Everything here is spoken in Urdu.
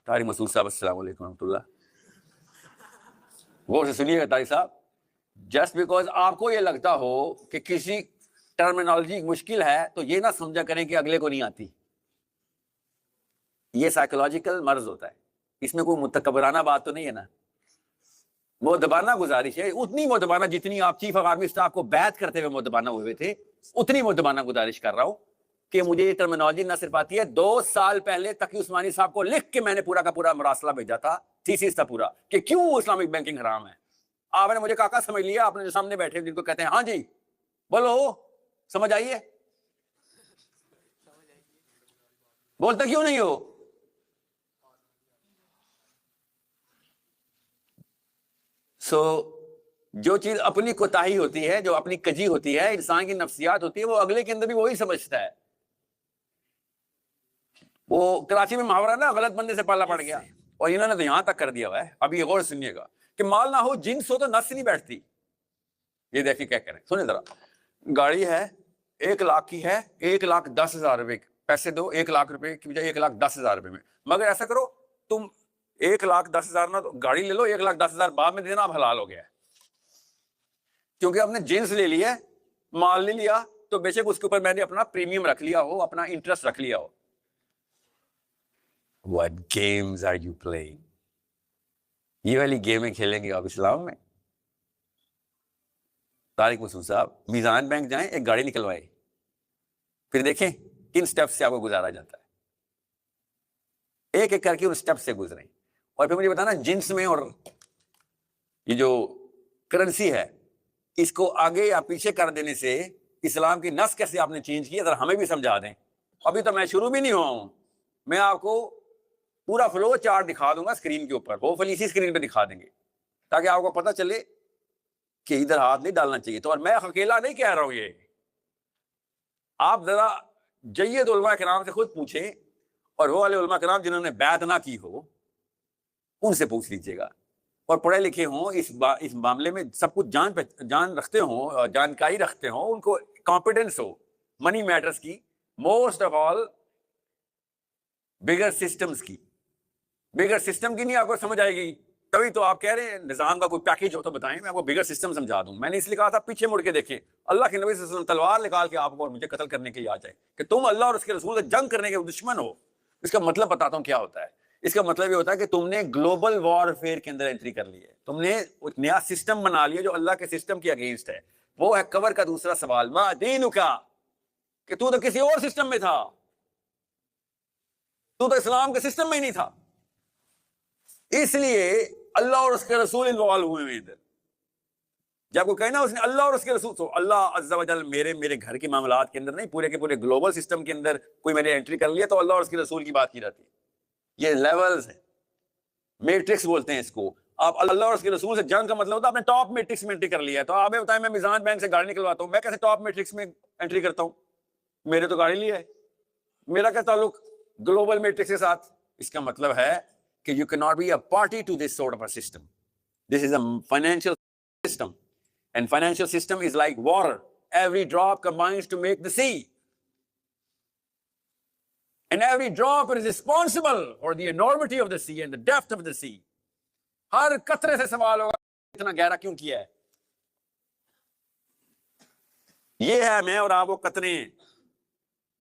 طارق مسعود صاحب السلام علیکم ورحمۃ اللہ. غور سے سنیے گا طارق صاحب. جسٹ بیکاز آپ کو یہ لگتا ہو کہ کسی ٹرمینالوجی مشکل ہے تو یہ نہ سمجھا کریں کہ اگلے کو نہیں آتی. یہ سائیکولوجیکل مرض ہوتا ہے. اس میں کوئی متکبرانہ بات تو نہیں ہے نا. مؤدبانہ گزارش ہے, اتنی مؤدبانہ جتنی آپ چیف آف آرمی اسٹاف کو بیعت کرتے ہوئے مؤدبانہ ہوئے تھے, اتنی مؤدبانہ گزارش کر رہا ہوں کہ مجھے یہ ٹرمینالوجی نہ صرف آتی ہے. 2 سال پہلے تقی عثمانی صاحب کو لکھ کے میں نے پورا کا پورا مراسلہ بھیجا تھا, تھیسس تھا پورا, کہ کیوں اسلامک بینکنگ حرام ہے. آپ نے مجھے کاکا سمجھ لیا, آپ نے جو سامنے بیٹھے جن کو کہتے ہیں ہاں جی بولو سمجھ آئیے, بولتے کیوں نہیں ہو. جو چیز اپنی کوتاہی ہوتی ہے, جو اپنی کجی ہوتی ہے, انسان کی نفسیات ہوتی ہے, وہ اگلے کے اندر بھی وہی سمجھتا ہے. وہ کراچی میں محاورہ نا, غلط بندے سے پالا پڑ گیا, اور انہوں نے تو یہاں تک کر دیا ہوا ہے. اب یہ غور سنیے گا کہ مال نہ ہو جنس ہو تو نس نہیں بیٹھتی. یہ دیکھیے کیا کریں, سنیں ذرا. گاڑی ہے 1 لاکھ کی ہے, 1,10,000 روپے پیسے دو, 1 لاکھ روپے کی بجائے 1,10,000 روپے میں. مگر ایسا کرو تم 1,10,000 نہ گاڑی لے لو, 1,10,000 بعد میں دینا, اب حلال ہو گیا ہے. کیونکہ ہم نے جنس لے لیا, مال نہیں لیا, تو بے شک اس کے اوپر میں نے اپنا پریمیم رکھ لیا ہو, اپنا انٹرسٹ رکھ لیا ہو. What games are you playing? یہ والی گیمیں کھیلیں گے آپ اسلام میں؟ طارق مسعود صاحب میزان بینک جائیں, ایک گاڑی نکلوائے, پھر دیکھیں کن سٹیپ سے آپ کو گزارا جاتا ہے. ایک ایک کر کے ان سٹیپ سے گزریں, اور پھر مجھے بتانا جنس میں اور یہ جو کرنسی ہے اس کو آگے یا پیچھے کر دینے سے اسلام کی نس کیسے آپ نے چینج کی, اگر ہمیں بھی سمجھا دیں. ابھی تو میں شروع بھی نہیں ہوا ہوں, میں آپ کو پورا فلو چارٹ دکھا دوں گا اسکرین کے اوپر, ہوپ فلی اسی اسکرین پہ دکھا دیں گے تاکہ آپ کو پتہ چلے کہ ادھر ہاتھ نہیں ڈالنا چاہیے. تو اور میں اکیلا نہیں کہہ رہا ہوں, یہ آپ ذرا جید علماء کرام سے خود پوچھیں, اور وہ والے علماء کرام جنہوں نے بیعت نہ کی ہو ان سے پوچھ لیجیے گا, اور پڑھے لکھے ہوں, اس معاملے میں سب کچھ جان رکھتے ہوں, جانکاری رکھتے ہوں, ان کو کانفیڈنس ہو منی میٹرز کی, most of all bigger systems کی. بگر سسٹم کی نہیں آپ کو سمجھ آئے گی, تبھی تو آپ کہہ رہے ہیں نظام کا کوئی پیکیج ہو تو بتائیں, میں آپ کو بگر سسٹم سمجھا دوں. میں نے اس لیے کہا تھا پیچھے مڑ کے دیکھیں, اللہ کے نبی صلی اللہ علیہ وسلم تلوار نکال کے آپ کو اور مجھے قتل کرنے کے لیے آ جائے کہ تم اللہ اور اس کے رسول سے جنگ کرنے کے دشمن ہو. اس کا مطلب بتاتا ہوں کیا ہوتا ہے. اس کا مطلب یہ ہوتا ہے کہ تم نے گلوبل وارفیئر کے اندر انٹری کر لی ہے, تم نے ایک نیا سسٹم بنا لیا جو اللہ کے سسٹم کے اگینسٹ ہے. وہ ہے کور کا دوسرا سوال, ما دینک, کہ تو کسی اور سسٹم میں تھا, تو اسلام کے سسٹم میں ہی نہیں تھا. اس لیے اللہ اور اس کے رسول انوالو ہوئے ہوئے ادھر. جب کو کہنا اس نے اللہ اور اس کے رسول, تو اللہ عز و جل میرے گھر کے معاملات کے اندر نہیں, پورے کے پورے گلوبل سسٹم کے اندر کوئی میں نے انٹری کر لیا تو اللہ اور اس کے رسول کی بات کی جاتی ہے. یہ لیولز ہیں, میٹرکس بولتے ہیں اس کو. آپ اللہ اور اس کے رسول سے جنگ کا مطلب ہوتا ہے آپ نے ٹاپ میٹرکس میں انٹری کر لیا ہے. تو آپ بتائیں میں میزان بینک سے گاڑی نکلواتا ہوں, میں کیسے ٹاپ میٹرکس میں انٹری کرتا ہوں؟ میرے تو گاڑی لیا ہے, میرا کیا تعلق گلوبل میٹرکس کے ساتھ؟ اس کا مطلب ہے کہ you cannot be a party to this sort of a system. This is a financial system, and financial system is like water. Every drop combines to make the sea, and every drop is responsible for the enormity of the sea and the depth of the sea. ہر قطرے سے سوال ہوگا اتنا گہرا کیوں کیا ہے. یہ ہے میں اور آپ وہ قطرے ہیں